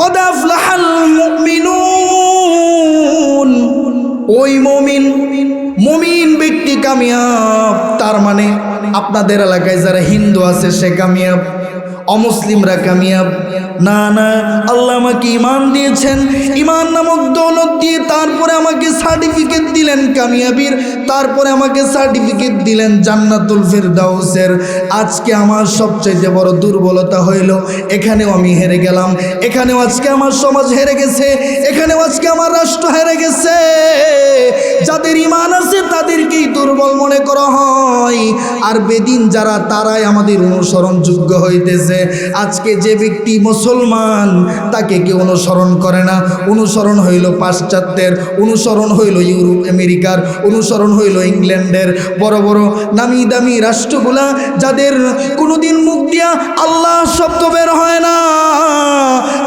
কদ আফলাহাল মুমিনুন, ওই মুমিন ব্যক্তি কামিয়াব। তার মানে আপনাদের এলাকায় যারা হিন্দু আছে সে কামিয়াব, অমুসলিমরা কামিয়াব না। না, আল্লাহ আমাকে ঈমান দিয়েছেন, ঈমান নামক দৌলত দিয়ে তারপরে আমাকে সার্টিফিকেট দিলেন কামিয়াবির, তারপরে আমাকে সার্টিফিকেট দিলেন জান্নাতুল ফিরদাউসের। আজকে আমার সবচেয়ে বড় দুর্বলতা হইল এখানেও আমি হেরে গেলাম, এখানেও আজকে আমার সমাজ হেরে গেছে, এখানেও আজকে আমার রাষ্ট্র হেরে গেছে। যাদের ঈমান আছে তাদেরকেই দুর্বল মনে করা হয়, আর বেদিন যারা তারাই আমাদের অনুসরণযোগ্য হইতেছে। আজকে যে ব্যক্তি মুসলমান তাকে কেউ অনুসরণ করে না। অনুসরণ হইল পাশ্চাত্যের, অনুসরণ হইল ইউরোপ আমেরিকার, অনুসরণ হইল ইংল্যান্ডের বড় বড় নামি দামি রাষ্ট্রগুলা, যাদের কোনোদিন মুখ দিয়া আল্লাহ শব্দ বের হয় না,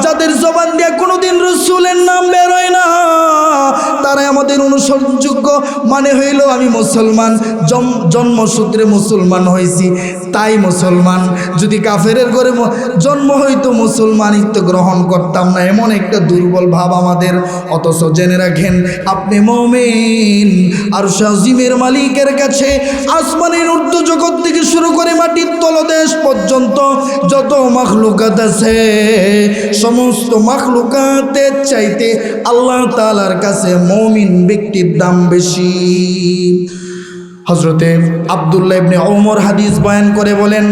যাদের জবান দিয়া কোনোদিন রসুলের নাম বের হয় না, তারাই আমাদের অনুসরণযোগ্য। মানে হইল আমি মুসলমান, জন্মসূত্রে মুসলমান হয়েছি তাই মুসলমান। যদি কাফেরের ঘরে জন্ম হইতো মুসলমানিত্ব গ্রহণ করতাম না, এমন একটা দুর্বল ভাব আমাদের। অথচ জেনে রাখেন আপনি মুমিন, আরশ আজিমের মালিকের কাছে আসমানের ঊর্ধ্ব জগৎ থেকে শুরু করে মাটির তলদেশ পর্যন্ত যত মাখলুকাত আছে, সমস্ত মাখলুকাতের চাইতে আল্লাহ তাআলার কাছে মুমিন ব্যক্তির দাম বেশি। হযরতে আব্দুল্লাহ ইবনে ওমর হাদিস বয়ান করে বলেন,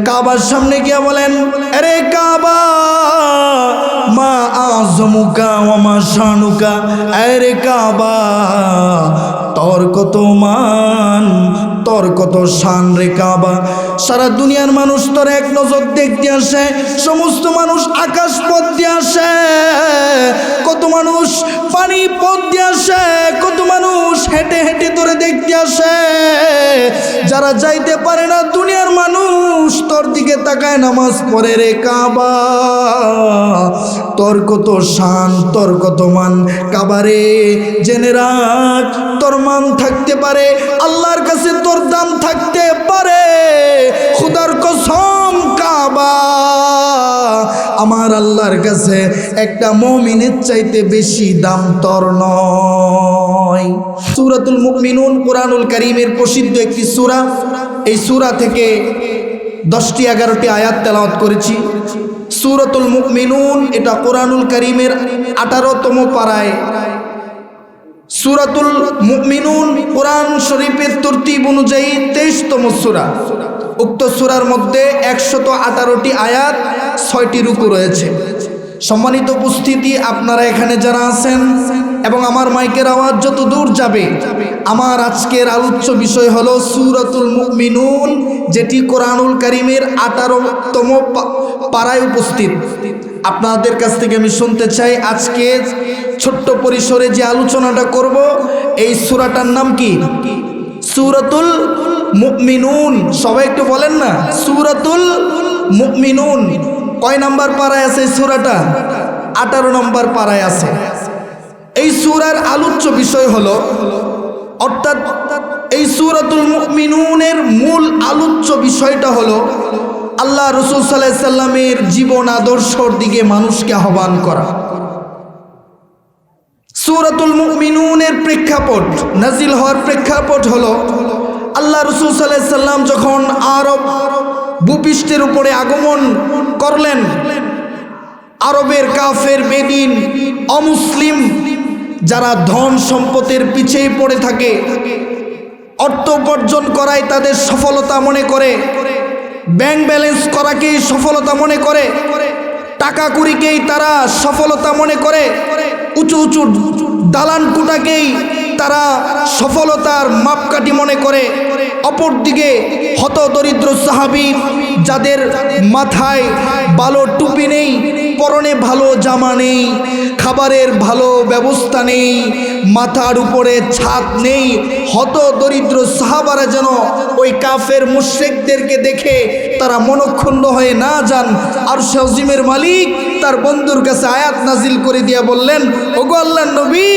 কাবার সামনে গিয়া বলেন, আরে কাবা, মা আযমুকা ওয়া মা শানুকা, আরে কাবা তোর কত মান, তোর কত শান রে কাবা। সারা দুনিয়ার মানুষ তোর এক নজর দেখতে আসে, সমস্ত মানুষ আকাশ পথ দিয়ে আসে, কত মানুষ পানি পথ দিয়ে আসে, কত মানুষ হেঁটে হেঁটে তোরে দেখতে আসে। যারা যাইতে পারে না দুনিয়ার মানুষ তোর দিকে তাকায় নামাজ পড়ে রে কাবা। তোর কত শান, তোর কত মান কাবারে, জেনে রাখ তোর মান থাকতে পারে, আল্লাহর কাছে তোর দাম থাকতে পারে। খুদার কসম কাবা আমার আল্লাহর কাছে একটা মুমিনের চাইতে বেশি দাম তোর নয়। সূরাতুল মুমিনুন কোরআনুল কারীমের প্রসিদ্ধ একটি সূরা। এই সূরা থেকে 10টি 11টি আয়াত তেলাওয়াত করেছি। সূরাতুল মুমিনুন এটা কোরআনুল কারীমের 18তম পারায়। সূরাতুল মুমিনুন কোরআন শরীফের তরতিব অনুযায়ী 23তম সূরা। উক্ত সূরার মধ্যে 118টি আয়াত, 6টি রুকু রয়েছে। সম্মানিত উপস্থিতি, আপনারা এখানে যারা আছেন এবং আমার মাইকের আওয়াজ যত দূর যাবে, আমার আজকের আলোচ্য বিষয় হলো সূরাতুল মুমিনুন, যেটি কোরআনুল কারীমের 18তম পারায় উপস্থিত। আপনাদের কাছ থেকে আমি শুনতে চাই আজকে ছোট্ট পরিসরে যে আলোচনাটা করব, এই সূরাটার নাম কি? সূরাতুল মুমিনুন। সবাই একটু বলেন না, সূরাতুল মুমিনুন। কয় নাম্বার পারায় আছে এই সূরাটা? 18 নম্বর পারায় আছে। এই সূরার আলোচ্য বিষয় হলো, অর্থাৎ এই সূরাতুল মুমিনুনের মূল আলোচ্য বিষয়টা হলো আল্লাহ রাসূল সাল্লাল্লাহু আলাইহি সাল্লামের জীবন আদর্শর দিকে মানুষকে আহ্বান করা। সূরাতুল মুমিনুনের প্রেক্ষাপট, নাজিল হওয়ার প্রেক্ষাপট হলো আল্লাহ রাসূল সাল্লাল্লাহু আলাইহি সাল্লাম যখন আরব ভূপৃষ্ঠের উপরে আগমন করলেন, আরবের কাফের, বেদিন, অমুসলিম যারা ধন সম্পদের পিছেই পড়ে থাকে, অর্থ উপার্জন করাই তাদের সফলতা মনে করে, ব্যাংক ব্যালেন্স করাকেই সফলতা মনে করে, টাকা কুড়িকেই তারা সফলতা মনে করে, উঁচু উঁচু দালান কোটাকেই তারা সফলতার মাপকাঠি মনে করে। অপরদিকে হতদরিদ্র সাহাবী, যাদের মাথায় ভালো টুপি নেই, পরনে ভালো জামা নেই, খাবারের ভালো ব্যবস্থা নেই, মাথার উপরে ছাদ নেই, হতদরিদ্র সাহাবারা যেন ওই কাফের মুশরিকদেরকে দেখে তারা মনক্ষুণ্ণ হয়ে না যান। আরশে আজিমের মালিক তার বন্ধুর কাছে আয়াত নাজিল করে দিয়ে বললেন, ওগো আল্লাহর নবী,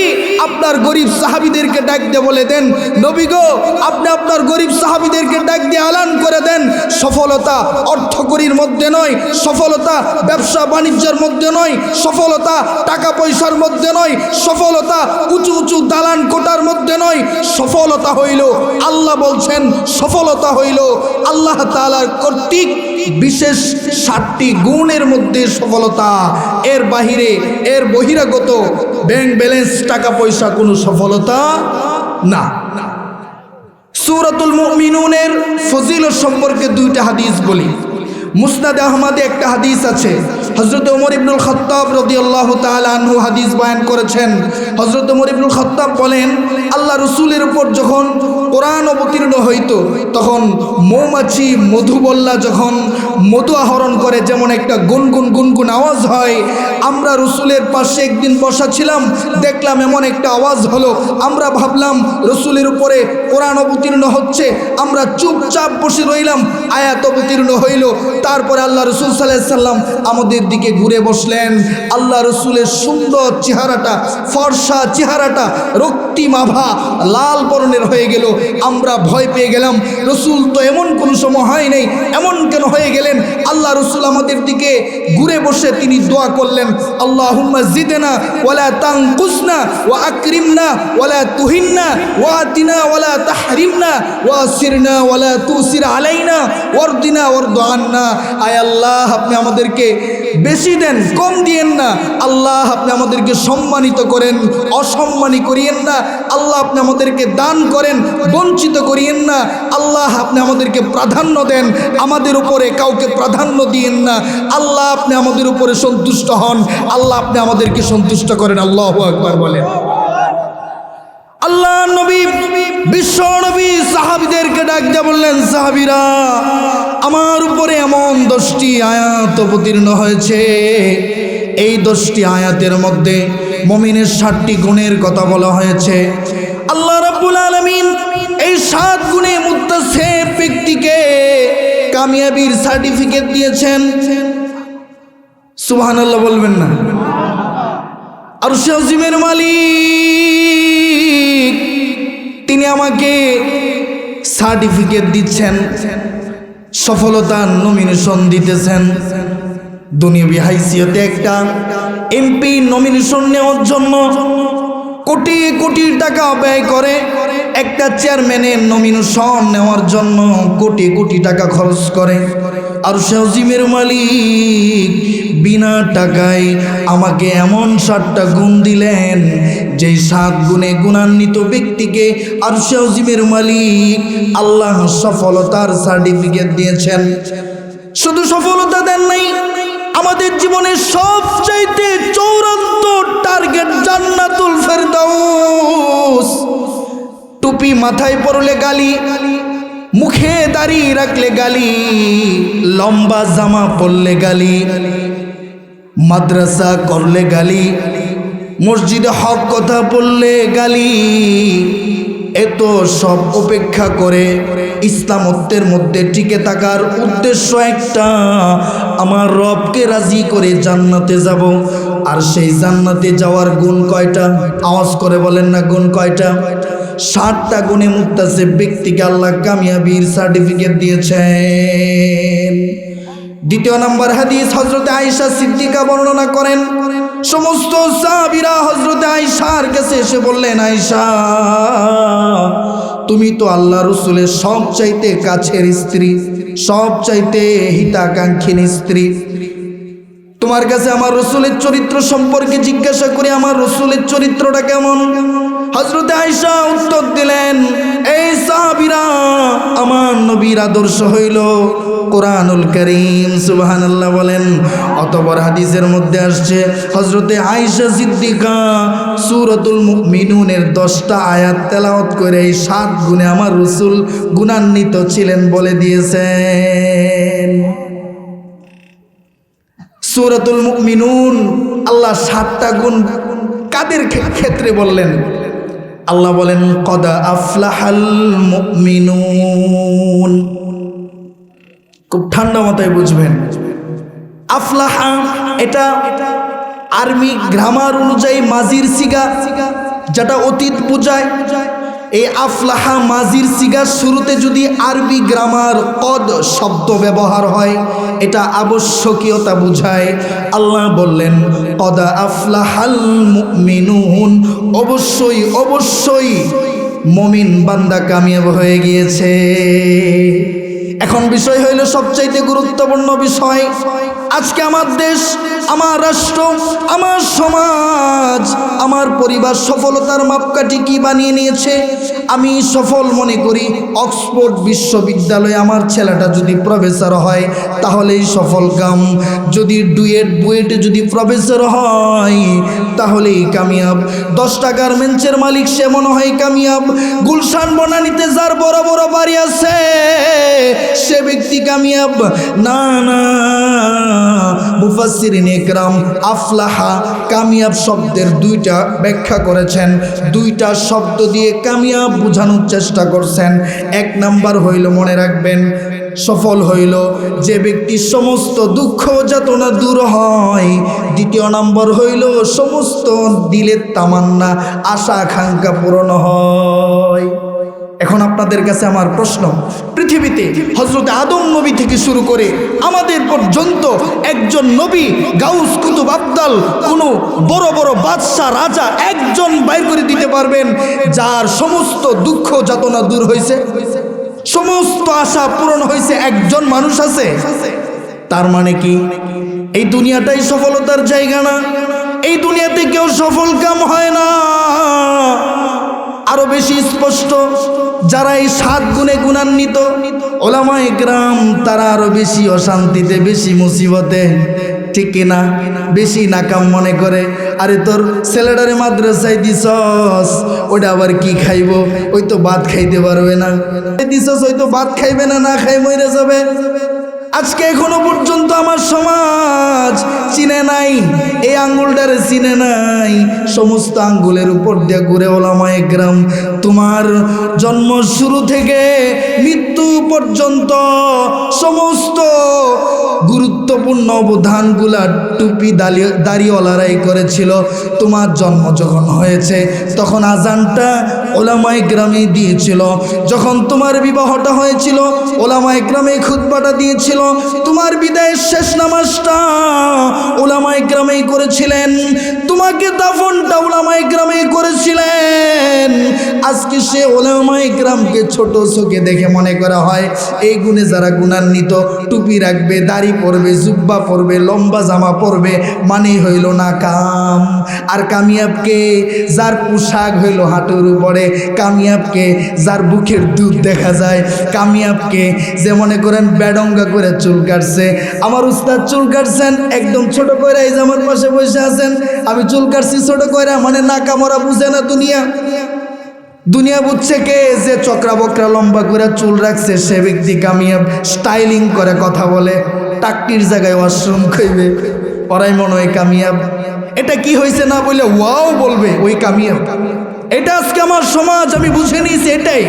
আপনার গরিব সাহাবীদেরকে ডাক দিয়ে বলে দেন, নবী গো আপনি আপনার গরিব সাহাবীদেরকে ডাক দিয়ে আলান করে দেন, সফলতা অর্থকরীর মধ্যে নয়, সফলতা ব্যবসা বাণিজ্যের মধ্যে নয়, সফলতা টাকা পয়সার মধ্যে নয়, সফলতা উঁচু উঁচু দালান কোটার মধ্যে নয়, সফলতা হইল আল্লাহ বলছেন, সফলতা হইল আল্লাহ তাআলার কর্তৃক বিশেষ 7টি গুণের মধ্যে সফলতা। এর বাহিরে এর বহিরাগত ব্যাংক ব্যালেন্স টাকা পয়সা কোনো সফলতা না। সূরাতুল মুমিনুনের ফজিলত সম্পর্কে 2টা হাদিস বলি। মুসনাদ আহমদে একটা হাদিস আছে, হযরত ওমর ইবনুল খাত্তাব রাদিয়াল্লাহু তাআলা আনহু হাদিস বয়ান করেছেন। হযরত ওমর ইবনুল খাত্তাব বলেন, আল্লাহ রসুলের উপর যখন কোরআন অবতীর্ণ হইত তখন মৌমাছি মধুবল্লা যখন মধু আহরণ করে যেমন একটা গুনগুন গুনগুন আওয়াজ হয়, আমরা রসুলের পাশে একদিন বসা ছিলাম, দেখলাম এমন একটা আওয়াজ হলো, আমরা ভাবলাম রসুলের উপরে কোরআন অবতীর্ণ হচ্ছে, আমরা চুপচাপ বসে রইলাম, আয়াত অবতীর্ণ হইল। তারপরে আল্লাহ রসুল সাল্লাল্লাহু আলাইহি সাল্লাম আমাদের দিকে ঘুরে বসলেন। আল্লাহ রসুলের সুন্দর চেহারাটা, ফর্সা চেহারাটা রক্তিমাভা লাল বর্ণের হয়ে গেল। আমরা ভয় পেয়ে গেলাম, রসুল তো এমন কোনো সময় হয় নাই, এমন কেন হয়ে গেলেন? আল্লাহ রসুল আমাদের দিকে ঘুরে বসে তিনি দোয়া করলেন, আল্লাহুম্মা জিদনা ওয়ালা তানকুসনা ওয়া আকরিমনা ওয়ালা তুহিন্না ওয়া আতিনা ওয়ালা তাহরিমনা ওয়া আসিরনা ওয়ালা তুসির আলাইনা ওয়ারদিনা ওয়ারদু আন্না। আয় আল্লাহ, আপনি আমাদেরকে বেশি দেন, কম দিয়েন না। আল্লাহ, আপনি আমাদেরকে সম্মানিত করেন, অসম্মানী করিয়েন না। আল্লাহ, আপনি আমাদেরকে দান করেন, বঞ্চিত করিয়েন না। আল্লাহ, আপনি আমাদেরকে প্রাধান্য দেন, আমাদের উপরে কাউকে প্রাধান্য দিয়েন না। আল্লাহ, আপনি আমাদের উপরে সন্তুষ্ট হন। আল্লাহ, আপনি আমাদেরকে সন্তুষ্ট করেন। আল্লাহু আকবার বলেন। আল্লাহ নবী, বিশ্ব নবী সাহাবীদেরকে ডাক দিয়ে বললেন, সাহাবীরা, আমার উপরে এমন 10টি আয়াত অবতীর্ণ হয়েছে। এই 10টি আয়াতের মধ্যে মুমিনের 7টি গুণের কথা বলা হয়েছে। আল্লাহ রাব্বুল আলামিন এই 7 গুণে মুত্তাসিফ ব্যক্তিকে কামিয়াবির সার্টিফিকেট দিয়েছেন। সুবহানাল্লাহ বলবেন না? আরশে আজিমের মালিক তিনি আমাকে সার্টিফিকেট দিচ্ছেন, সফলতার নমিনেশন দিতেছেন। দুনিয়াবি হাইসিয়তে একটা এমপি নমিনেশন নেওয়ার জন্য কোটি কোটি টাকা ব্যয় করে, একটা চেয়ারম্যানের নমিনেশন নেওয়ার জন্য কোটি কোটি টাকা খরচ করে। আরশে আজিমের মালিক বিনা টাকায় আমাকে এমন 7টা গুণ দিলেন, যেই 7 গুণে গুণান্বিত ব্যক্তিকে আরশে আজিমের মালিক আল্লাহ সফলতার সার্টিফিকেট দিয়েছেন। শুধু সফলতা দেন নাই, আমাদের জীবনের সবচাইতে চূড়ান্ত টার্গেট জান্নাতুল ফেরদাউস। টুপি মাথায় পরলে গালি, মুখে দাড়ি রাখলে গালি, লম্বা জামা পরলে গালি, মাদ্রাসা করলে গালি, মসজিদে হক কথা বললে গালি। এত সব উপেক্ষা করে ইসলামত্বের মধ্যে টিকে থাকার উদ্দেশ্য একটা, আমার রবকে রাজি করে জান্নাতে যাব। আর সেই জান্নাতে যাওয়ার গুণ কয়টা? আওয়াজ করে বলেন না, গুণ কয়টা? 7টা গুণে মুত্তাসিফ ব্যক্তিকে আল্লাহ কামিয়াবির সার্টিফিকেট দিয়েছেন। 2 নম্বর হাদিস, হযরত আয়েশা সিদ্দিকা বর্ণনা করেন, সমস্ত সাহাবীরা হযরত আয়েশার কাছে এসে বললেন, আয়েশা, তুমি তো আল্লাহ রসুলের সবচাইতে কাছের স্ত্রী, সবচাইতে হিতাকাঙ্ক্ষী স্ত্রী, তোমার কাছে আমার রসুলের চরিত্র সম্পর্কে জিজ্ঞাসা করি, আমার রসুলের চরিত্রটা কেমন? হযরত আয়েশা উত্তর দিলেন, এই সাহাবীরা, আমার নবীর আদর্শ হইল কোরআনুল কারীম। সুবহানাল্লাহ বলেন। অতঃপর হাদিসের মধ্যে আসছে, হযরতে আয়েশা সিদ্দিকা সূরাতুল মুমিনুনের 10টা আয়াত তেলাওয়াত করে এই 7 গুণে আমার রসুল গুণান্বিত ছিলেন বলে দিয়েছেন। সূরাতুল মুমিনুন আল্লাহ 7টা গুণ কাদের ক্ষেত্রে বললেন? আল্লাহ বলেন, কদ আফলাহাল মুমিনুন। খুব ঠান্ডা মাথায় বুঝবেন। আফলাহা এটা আরবি গ্রামার অনুযায়ী মাজির সিগা, যেটা অতীত বোঝায়। এই আফলাহা মাজির সিগার শুরুতে যদি আরবি গ্রামার কদ শব্দ ব্যবহার হয়, এটা আবশ্যকীয়তা বুঝায়। আল্লাহ বললেন কদ আফলাহাল মুমিনুন, অবশ্যই অবশ্যই মুমিন বান্দা কামিয়াব হয়ে গিয়েছে। এখন বিষয় হইল সবচাইতে গুরুত্বপূর্ণ বিষয়, আজকে আমার দেশ, আমার রাষ্ট্র, আমার সমাজ, আমার পরিবার সফলতার মাপকাঠি কি বানিয়ে নিয়েছে? আমি সফল মনে করি অক্সফোর্ড বিশ্ববিদ্যালয়ে আমার ছেলেটা যদি প্রফেসর হয় তাহলেই সফল কাম। যদি বুয়েটে যদি প্রফেসর হয় তাহলেই কামিয়াব। 10টা গার্মেন্টসের মালিক সে মনে হয় কামিয়াব। গুলশান বনানীতে যার বড় বড় বাড়ি আছে সে ব্যক্তি কামিয়াব না। না, মুফাসসিরিন ইকরাম আফলাহা কামিয়াব শব্দের 2টা ব্যাখ্যা করেছেন, 2টা শব্দ দিয়ে কামিয়াব বোঝানোর চেষ্টা করছেন। 1 নাম্বার হইল, মনে রাখবেন, সফল হইল যে ব্যক্তির সমস্ত দুঃখ যাতনা দূর হয়। 2 নাম্বার হইল সমস্ত দিলের তামান্না আশা আকাঙ্ক্ষা পূরণ হয়। এখন আপনাদের কাছে আমার প্রশ্ন, পৃথিবীতে হযরত আদম নবী থেকে শুরু করে আমাদের পর্যন্ত একজন নবী গাউস কুতুব আবদাল কোনো বড় বড় বাদশা রাজা একজন বাইর করে দিতে পারবেন যার সমস্ত দুঃখ যাতনা দূর হয়েছে, সমস্ত আশা পূরণ হয়েছে? একজন মানুষ আছে? তার মানে কি এই দুনিয়াটাই সফলতার জায়গা না? এই দুনিয়াতে কেউ সফল কাম হয় না। আরো বেশি স্পষ্ট, যারা এই 7 গুণে গুণান্বিত ওলামায়ে কেরাম তারা আরো বেশি অশান্তিতে, বেশি মুসিবতে, ঠিক কিনা? বেশি নাকাম মনে করে। আরে তোর ছেলেটারে মাদ্রাসায় দিছস, ওটা আবার কি খাইবো? ওই তো ভাত খাইতে পারবে না। দিছস, ওই তো ভাত খাইবে না, না খাই মরে যাবে। আজকে এখনো পর্যন্ত আমার সমাজ চিনে নাই, এই আঙ্গুলটারে চিনে নাই। সমস্ত আঙ্গুলের উপর দিয়ে ঘুরে ওলামায়ে কেরাম তোমার জন্ম শুরু থেকে মৃত্যু পর্যন্ত সমস্ত গুরুত্বপূর্ণ অবদানগুলা টুপি দাড়িওয়ালারাই করেছিল। তোমার জন্ম যখন হয়েছে তখন আজানটা ওলামায়ে কেরামই দিয়েছিল। যখন তোমার বিবাহটা হয়েছিল ওলামায়ে কেরামই খুতবাটা দিয়েছিল। তোমার বিদায়ের শেষ নামাজটা ওলামায়ে কেরামই করেছিলেন। তোমাকে দাফনটা ওলামায়ে কেরামই করেছিলেন। আজকে সে ওলামায়ে কেরামকে ছোট চোখে দেখে মনে করা হয় এই গুণে যারা গুণান্বিত, টুপি রাখবে, দাড়ি পরবে, জুব্বা পরবে, লম্বা জামা পরবে, মানে হইল না কাম। আর কামিয়াবকে যার পোশাক হইল হাঁটুর উপরে, কামিয়াবকে যার বুকের দুধ দেখা যায়, কামিয়াবকে যে মনে করেন বেডঙ্গা করে চুল কাটছে। আমার উস্তাদ চুল কাটছেন একদম ছোট করে, এই যে আমার পাশে বসে আছেন, আমি চুল কাটছি ছোট করে, মানে নাকামরা বুঝে না দুনিয়া। দুনিয়া বুঝছে কে? যে চক্রা বকরা লম্বা করে চুল রাখছে সে ব্যক্তি কামিয়াব। স্টাইলিং করে কথা বলে, টাকটির জায়গায় ওয়াশরুম খাইবে, ওরাই মনে হয় কামিয়াব। এটা কি হয়েছে না বলে ওয়াও বলবে, ওই কামিয়াব। এটা আজকে আমার সমাজ, আমি বুঝে নিয়েছি এটাই।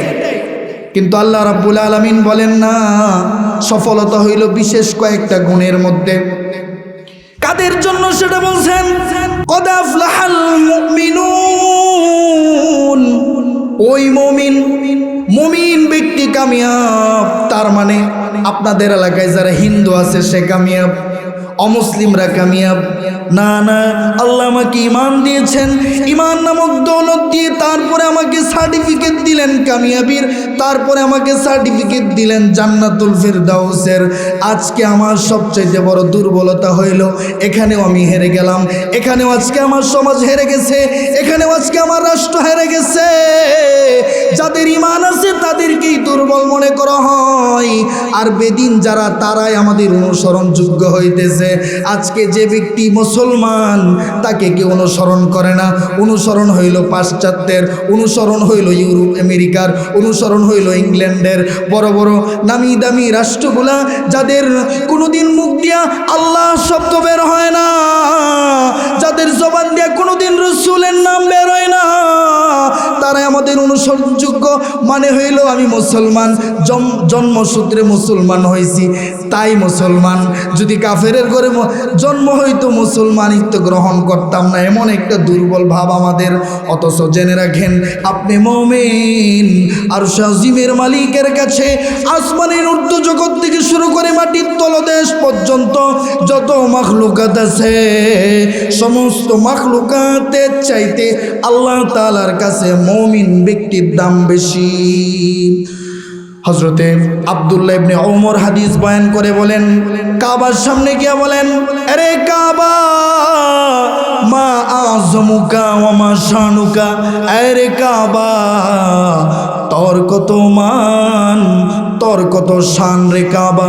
কিন্তু আল্লাহ রাব্বুল আলামিন বলেন না, সফলতা হইল বিশেষ কয়েকটা গুণের মধ্যে। কাদের জন্য সেটা বলছেন? কদ আফলাহাল মুমিনুন, ওই মুমিন ব্যক্তি কামিয়াব। তার মানে আপনাদের এলাকায় যারা হিন্দু আছে সে কামিয়াব, অমুসলিমরা কামিয়াব না। না, আল্লাহ আমাকে ইমান দিয়েছেন, ইমান নামক দৌলত দিয়ে তারপরে আমাকে সার্টিফিকেট দিলেন কামিয়াবির, তারপরে আমাকে সার্টিফিকেট দিলেন জান্নাতুল ফিরদাউসের। আজকে আমার সবচেয়ে বড় দুর্বলতা হইল এখানেও আমি হেরে গেলাম, এখানেও আজকে আমার সমাজ হেরে গেছে, এখানেও আজকে আমার রাষ্ট্র হেরে গেছে। যাদের ইমান আছে তাদেরকেই দুর্বল মনে করা হয়, আর বেদিন যারা তারাই আমাদের অনুসরণযোগ্য হইতেছে। আজকে যে ব্যক্তি মুসলমান তাকে কেউ অনুসরণ করে না। অনুসরণ হইল পাশ্চাত্যের, অনুসরণ হইল ইউরোপ আমেরিকার, অনুসরণ হইল ইংল্যান্ডের বড় বড় নামি দামি রাষ্ট্রগুলা, যাদের কোনোদিন মুখ দিয়া আল্লাহ শব্দ বের হয় না, যাদের জবান দিয়া কোনোদিন রসুলের নাম বের হয় না, তারাই আমাদের অনুসরণযোগ্য। মানে হইল আমি মুসলমান, জন্মসূত্রে মুসলমান হয়েছি তাই মুসলমান। যদি কাফেরের ঘরে জন্ম হইতো মুসলমানিত্ব গ্রহণ করতাম না, এমন একটা দুর্বল ভাব আমাদের। অথচ জেনে রাখেন আপনি মুমিন, আরশ আজিমের মালিকের কাছে আসমানের ঊর্ধ্ব জগৎ থেকে শুরু করে মাটির তলদেশ পর্যন্ত যত মাখলুকাত আছে সমস্ত মাখলুকাতের চাইতে আল্লাহ তাআলার কাছে মুমিন ব্যক্তির দাম বেশি। হযরতে আব্দুল্লাহ ইবনে ওমর হাদিস বয়ান করে বলেন, কাবার সামনে গিয়ে বলেন, আরে কাবা মা আযমুকা ওয়া মা শানুকা, আরে কাবা তোর কত মান, তোর কত শান রে কাবা।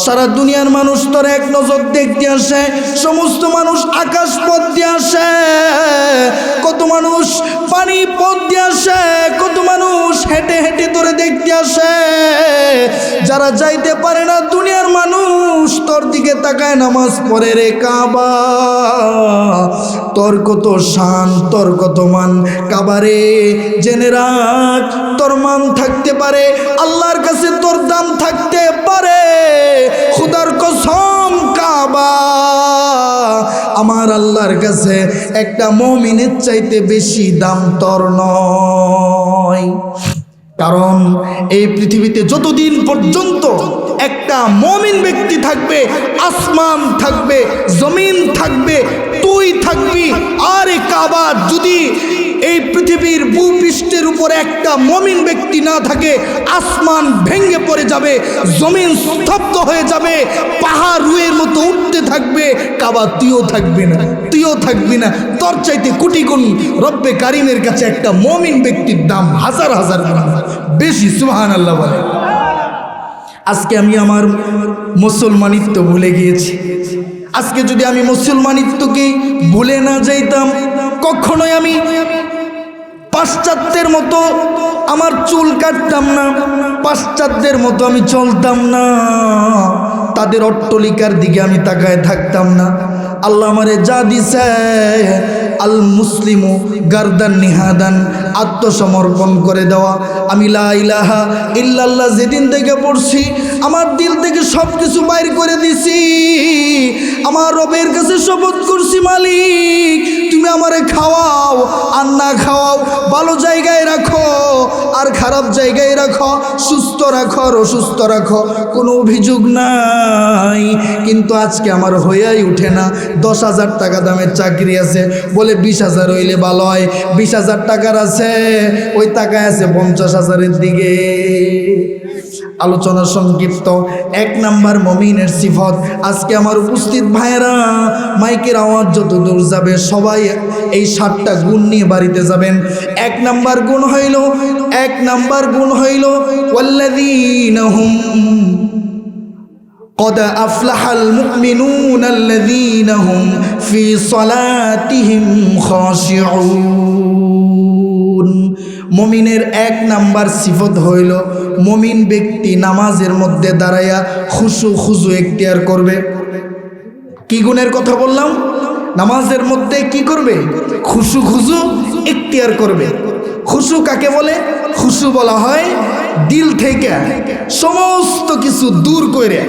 সারা দুনিয়ার মানুষ তোর এক নজর দেখতে আসে, সমস্ত মানুষ আকাশ পথ দিয়ে আসে, কত মানুষ পানি পথ দিয়ে আসে, কত মানুষ হেঁটে হেঁটে তোরে দেখতে আসে। যারা যাইতে পারে না দুনিয়ার মানুষ তোর দিকে তাকায় নামাজ পড়ে রে কাবা। তোর কত শান, তোর কত মান কাবারে, জেনে রাখ তোর মান থাকতে পারে, আল্লাহর কাছে তোর দাম থাকতে পারে। খুদার কসম কাবা আমার আল্লাহর কাছে একটা মুমিনের চাইতে বেশি দাম তোর নয়। কারণ এই পৃথিবীতে যতদিন পর্যন্ত একটা মুমিন ব্যক্তি থাকবে, আসমান থাকবে, জমিন থাকবে, তুই থাকবি। আর এই কাবা যদি এই পৃথিবীর ভূপৃষ্ঠের উপর একটা মুমিন ব্যক্তি না থাকে, আসমান ভেঙে পড়ে যাবে, জমিন স্তব্ধ হয়ে যাবে, পাহাড় রুয়ের মতো উঠতে থাকবে, কাবা তুইও থাকবি না, তুইও থাকবি না। তোর চাইতে কোটি গুণ রব্বে কারিমের কাছে একটা মুমিন ব্যক্তির দাম হাজার হাজার গুণ বেশি। সুবহানাল্লাহ বলে। আজকে আমি আমার মুসলমানিত্ব ভুলে গিয়েছি। আজকে যদি আমি মুসলমানিত্বকে ভুলে না যাইতাম, কখনোই আমি পাশ্চাত্যের মতো আমার চুল কাটতাম না, পাশ্চাত্যের মতো আমি চলতাম না, তাদের অট্টলিকার দিকে আমি তাকায় থাকতাম না। আল্লাহ আমারে যা দিছে, আল মুসলিমু গারদান নিহাদান, আত্মসমর্পণ করে দেওয়া। আমি লা ইলাহা ইল্লাল্লাহ যেদিন থেকে পড়ছি, আমার দিল থেকে সব কিছু বাইর করে দিছি। আমার রবের কাছে শপথ করছি, মালিক তুমি আমারে খাওয়াও আর না খাওয়াও, ভালো জায়গায় রাখো আর খারাপ জায়গায় রাখো, সুস্থ রাখো আর অসুস্থ রাখো, কোনো অভিযোগ নাই। কিন্তু আজকে আমার হইয়াই উঠে না। 10,000 টাকা দামের চাকরি আছে, বলে 20,000 হইলে ভালো হয়। 20,000 টাকার আছে, ওই টাকায় আছে 50,000-এর দিকে। আলোচনা সংক্ষিপ্ত। 1 নাম্বার মুমিনের সিফত। আজকে আমার উপস্থিত ভাইয়েরা, মাইকের আওয়াজ যত দূর যাবে সবাই এই 7টা গুণ নিয়ে বাড়িতে যাবেন। 1 নাম্বার গুণ হইল, 1 নাম্বার গুণ হইল ওয়াল্লাযীনা হুম قد أفلح المؤمنون الذين هم في صلاتهم خاشعون। মুমিনের 1 নাম্বার সিফত হইল, মুমিন ব্যক্তি নামাজের মধ্যে দাঁড়ায়া খুশু খুজু এখতিয়ার করবে। কি গুণের কথা বললাম? নামাজের মধ্যে কি করবে? খুশু খুজু এখতিয়ার করবে। খুশু কাকে বলে? খুশু বলা হয় দিল থেকে সমস্ত কিছু দূর করে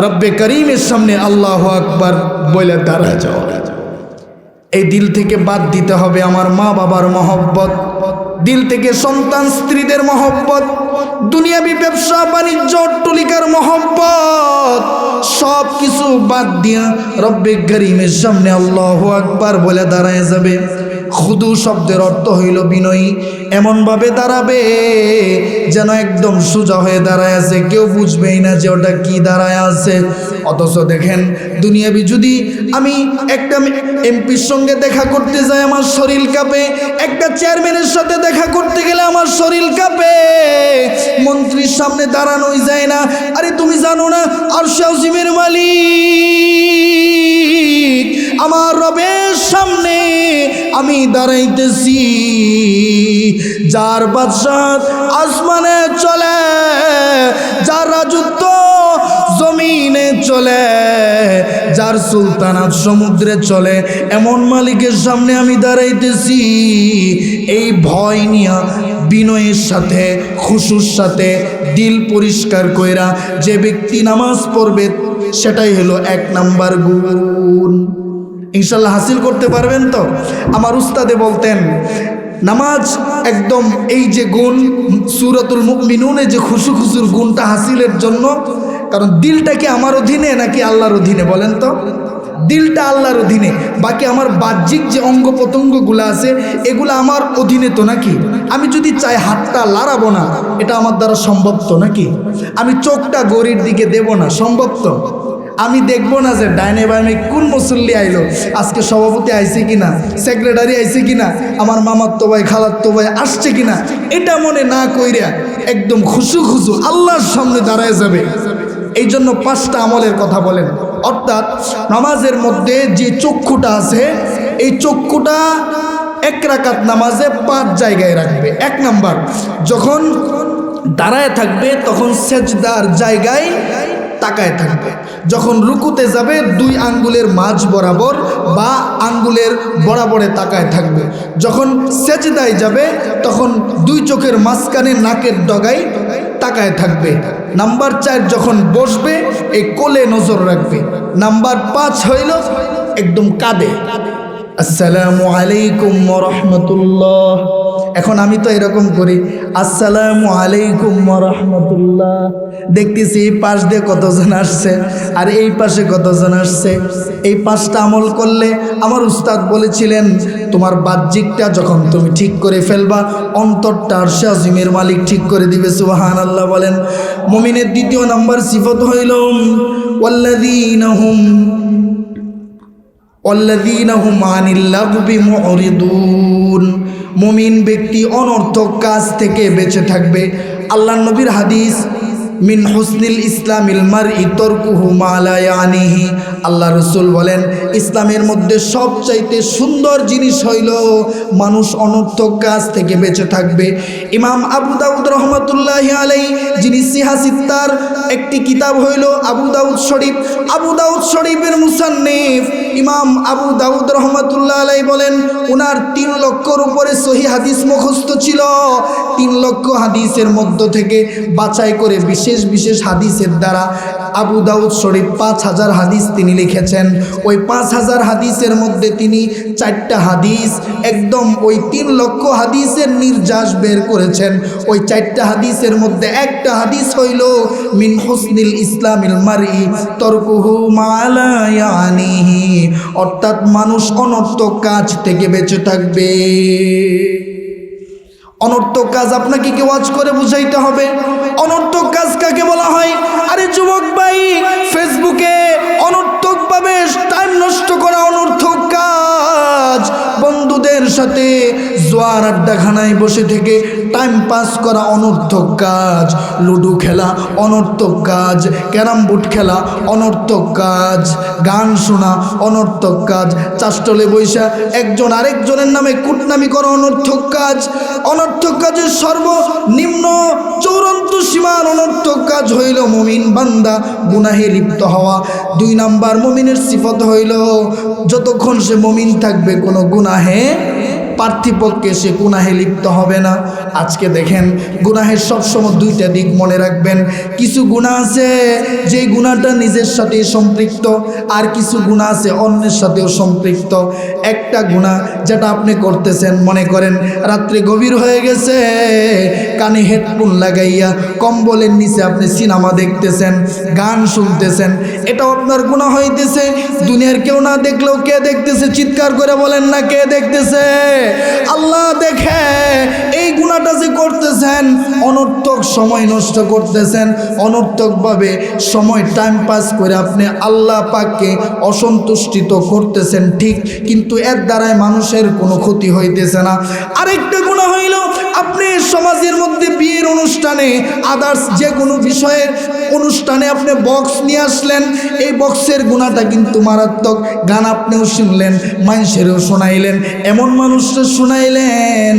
রব্বে করিমের সামনে আল্লাহু আকবার বলে দাঁড়া যাও। এই দিল থেকে বাদ দিতে হবে আমার মা বাবার মহব্বত, দিল থেকে সন্তান স্ত্রীদের মহব্বত, দুনিয়াবি ব্যবসা বাণিজ্য অট্টলিকার মহব্বত, সব কিছু বাদ দিয়া রব্বে করিমের সামনে আল্লাহু আকবার বলে দাঁড়ায় যাবে। খুদু শব্দের অর্থ হইল বিনয়ী। এমনভাবে দাঁড়াবে যেন একদম সোজা হয়ে দাঁড়ায় আছে, কেউ বুঝবেই না যে ওটা কি দাঁড়ায় আছে। অথচ দেখেন দুনিয়াবি যদি আমি একটা এমপির সঙ্গে দেখা করতে যাই আমার শরীর কাঁপে, একটা চেয়ারম্যানের সাথে দেখা করতে গেলে আমার শরীর কাঁপে, মন্ত্রীর সামনে দাঁড়ানোই যায় না। আরে তুমি জানো না আরশ আজিমের মালিক আমার রবের সামনে আমি দাঁড়াইতেছি, যার বাদশাহ আসমানে চলে, যার রাজত্ব জমিনে চলে, যার সুলতানাত সমুদ্রে চলে, এমন মালিকের সামনে আমি দাঁড়াইতেছি। এই ভয় নিয়া বিনয়ের সাথে খুশুর সাথে দিল পরিষ্কার কইরা যে ব্যক্তি নামাজ পড়বে সেটাই হলো 1 নাম্বার গুণ। ইনশাল্লাহ হাসিল করতে পারবেন তো? আমার উস্তাদে বলতেন নামাজ একদম এই যে গুণ সূরাতুল মুমিনুনে যে খুশু খুশুর গুণটা হাসিলের জন্য, কারণ দিলটা কি আমার অধীনে নাকি আল্লাহর অধীনে বলেন তো? দিলটা আল্লাহর অধীনে, বাকি আমার বাহ্যিক যে অঙ্গ প্রত্যঙ্গগুলো আছে এগুলো আমার অধীনে তো নাকি? আমি যদি চাই হাতটা লাড়াবো না, এটা আমার দ্বারা সম্ভব তো নাকি? আমি চোখটা গড়ির দিকে দেব না, সম্ভব তো? আমি দেখবো না যে ডাইনে বামে কোন মুসল্লি আইলো, আজকে সভাপতি আইছে কিনা, সেক্রেটারি আইছে কিনা, আমার মামাতো ভাই খালাতো ভাই আসছে কিনা, এটা মনে না কইরা একদম খুশু খুশু আল্লাহর সামনে দাঁড়ায় যাবে। এই জন্য 5টা আমলের কথা বলেন। অর্থাৎ নামাজের মধ্যে যে চক্ষুটা আছে, এই চক্ষুটা 1 রাকাত নামাজে 5 জায়গায় রাখবে। 1 নাম্বার, যখন দাঁড়ায় থাকবে তখন সেজদার জায়গায় তাকায় থাকবে। যখন রুকুতে যাবে 2 আঙ্গুলের মাঝ বরাবর বা আঙ্গুলের বরাবরে তাকায় থাকবে। যখন সেজদায় যাবে তখন 2 চোখের মাঝখানে নাকের ডগায় তাকায় থাকবে। নাম্বার 4, যখন বসবে এই কোলে নজর রাখবে। নাম্বার 5 হইল একদম কাঁধে, আসসালামু আলাইকুম ওয়া রাহমাতুল্লাহ। এখন আমি তো এরকম করি, আসসালামু আলাইকুম ওয়া রাহমাতুল্লাহ, দেখতেছি এই পাশ দিয়ে কতজন আসছে আর এই পাশে কতজন আসছে। এই 5টা আমল করলে আমার উস্তাদ বলেছিলেন তোমার বাহ্যিকটা যখন তুমি ঠিক করে ফেলবা, অন্তরটা আরশে আজিমের মালিক ঠিক করে দিবে। সুবহানাল্লাহ বলেন। মুমিনের 2য় নাম্বার সিফত হইল ওয়াল্লাযীনা হুম আনিল লাগবি মুরিদুন। মুমিন ব্যক্তি অনর্থক কাজ থেকে বেঁচে থাকবে। আল্লাহর নবীর হাদিস, মিন হুসনিল ইসলামিল মারই তারকুহু মা লা ইয়ানিহি। আল্লাহ রাসূল বলেন ইসলামের মধ্যে সবচাইতে সুন্দর জিনিস হইল মানুষ অনর্থক কাজ থেকে বেঁচে থাকবে। ইমাম আবু দাউদ রহমাতুল্লাহি আলাইহি, যিনি সিহাসিত্তার একটি কিতাব হইল আবু দাউদ শরীফ, আবু দাউদ শরীফের মুসান্নিফ ইমাম আবু দাউদ রহমাতুল্লাহ আলাইহি বলেন উনার 3 লক্ষর উপরে সহিহ হাদিস মুখস্থ ছিল। 3 লক্ষ হাদিসের মধ্য থেকে বাছাই করে বিশেষ বিশেষ হাদিসের দ্বারা আবু দাউদ শরীফ 5000 হাদিস তিনি লিখেছেন। ওই 5000 হাদিসের মধ্যে তিনি 4টা হাদিস একদম ওই 3 লক্ষ হাদিসের নির্যাস বের করেছেন। ওই 4টা হাদিসের মধ্যে একটা হাদিস হইল মিন হুসনিল ইসলামিল মারই তারকুহু মা লা ইয়ানিহি, অর্থাৎ মানুষ অনর্থক কাজ থেকে বেঁচে থাকবে। অনর্থক কাজ আপনাকে কি ওয়াজ করে বুঝাইতে হবে? অনর্থক কাজ কাকে বলা হয়? আরে যুবক ভাই, ফেসবুকে অনর্থকভাবে টাইম নষ্ট করা অনর্থক কাজ। বন্ধুদের সাথে জোয়ার আড্ডাখানায় বসে থেকে টাইম পাস করা অনর্থক কাজ। লুডো খেলা অনর্থক কাজ, ক্যারাম বোর্ড খেলা অনর্থক কাজ, গান শোনা অনর্থক কাজ, চাষটলে বৈশা একজন আরেকজনের নামে কুটনামি করা অনর্থক কাজ। অনর্থক কাজের সর্বনিম্ন চূড়ান্ত সীমার অনর্থক কাজ হইল মুমিন বান্দা গুনাহে লিপ্ত হওয়া। 2 নাম্বার মুমিনের সিফত হইল যতক্ষণ সে মুমিন থাকবে কোনো গুনাহে পার্থিপক্ষে সে গুনাহে লিপ্ত হবে না। আজকে দেখেন গুনাহের সবসময় 2টা দিক মনে রাখবেন। কিছু গুনাহ আছে যে গুনাহটা নিজের সাথে সম্পৃক্ত, আর কিছু গুনাহ আছে অন্যের সাথেও সম্পৃক্ত। একটা গুনাহ যেটা আপনি করতেছেন, মনে করেন রাত্রে গভীর হয়ে গেছে, কানে হেডফোন লাগাইয়া কম্বলের নিচে আপনি সিনেমা দেখতেছেন, গান শুনতেছেন, এটাও আপনার গুনাহ হইতেছে। দুনিয়ার কেউ না দেখলেও কে দেখতেছে? চিৎকার করে বলেন না, কে দেখতেছে? আল্লাহ দেখে। এই গুনাহটা যে করতেছেন, অনর্থক সময় নষ্ট করতেছেন, অনর্থকভাবে সময় টাইম পাস করে আপনি আল্লাহ পাককে অসন্তুষ্টিত করতেছেন ঠিক, কিন্তু এর দ্বারাই মানুষের কোনো ক্ষতি হইতেছে না। আরেকটা গুনাহ হইল আপনি সমাজের মধ্যে বিয়ের অনুষ্ঠানে, আদার্স যে কোনো বিষয়ের অনুষ্ঠানে আপনি বক্স নিয়ে আসলেন। এই বক্সের গুনাহটা কিন্তু মারাত্মক। গান আপনিও শুনলেন, মানুষেরও শোনাইলেন, এমন মানুষকে শোনাইলেন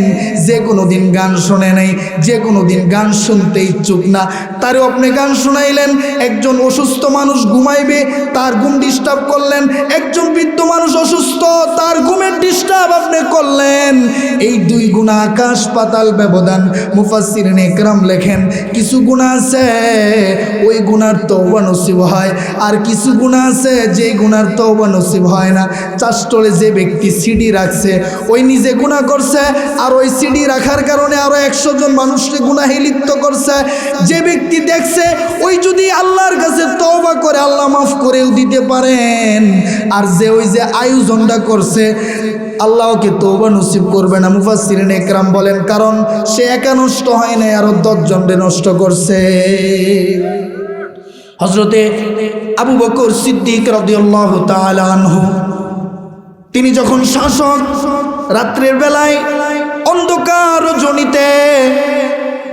যে কোনো দিন গান গান শোনে নাই, যে কোনো দিন গান শুনতে ইচ্ছুক না, তারও আপনি গান শোনাইলেন। একজন অসুস্থ মানুষ ঘুমাইবে, তার ঘুম ডিস্টার্ব করলেন। একজন বৃদ্ধ মানুষ অসুস্থ, তার ঘুমের ডিস্টার্ব আপনি করলেন। এই দুই গুনাহ আকাশ পাতাল ব্যবধান। মুফাসসিরিনে ইকরাম লেখেন কিছু গুনাহ আছে ওই গুনার তওবা নসিব হয়, আর কিছু গুনাহ আছে যে গুনার তওবা নসিব হয় না। চাষতলে যে ব্যক্তি সিডি রাখছে ওই নিজে গুনাহ করছে, আর ওই সিডি রাখার কারণে আরো 100 জন মানুষকে গুনাহে লিপ্ত করছে। যে ব্যক্তি দেখছে ওই যদি আল্লাহর কাছে তওবা করে আল্লাহ মাফ করেও দিতে পারেন, আর যে ওই যে আয়োজনটা করছে আল্লাহকে তওবা নসিব করবে না। মুফাসসিরিনে ইকরাম বলেন কারণ সে একা নষ্ট হয় না, আরো 10 জনকে নষ্ট করছে। হযরতে আবু বকর সিদ্দিক রাদিয়াল্লাহু তাআলা আনহু তিনি যখন শাসক, রাত্রের বেলায় অন্ধকার রজনীতে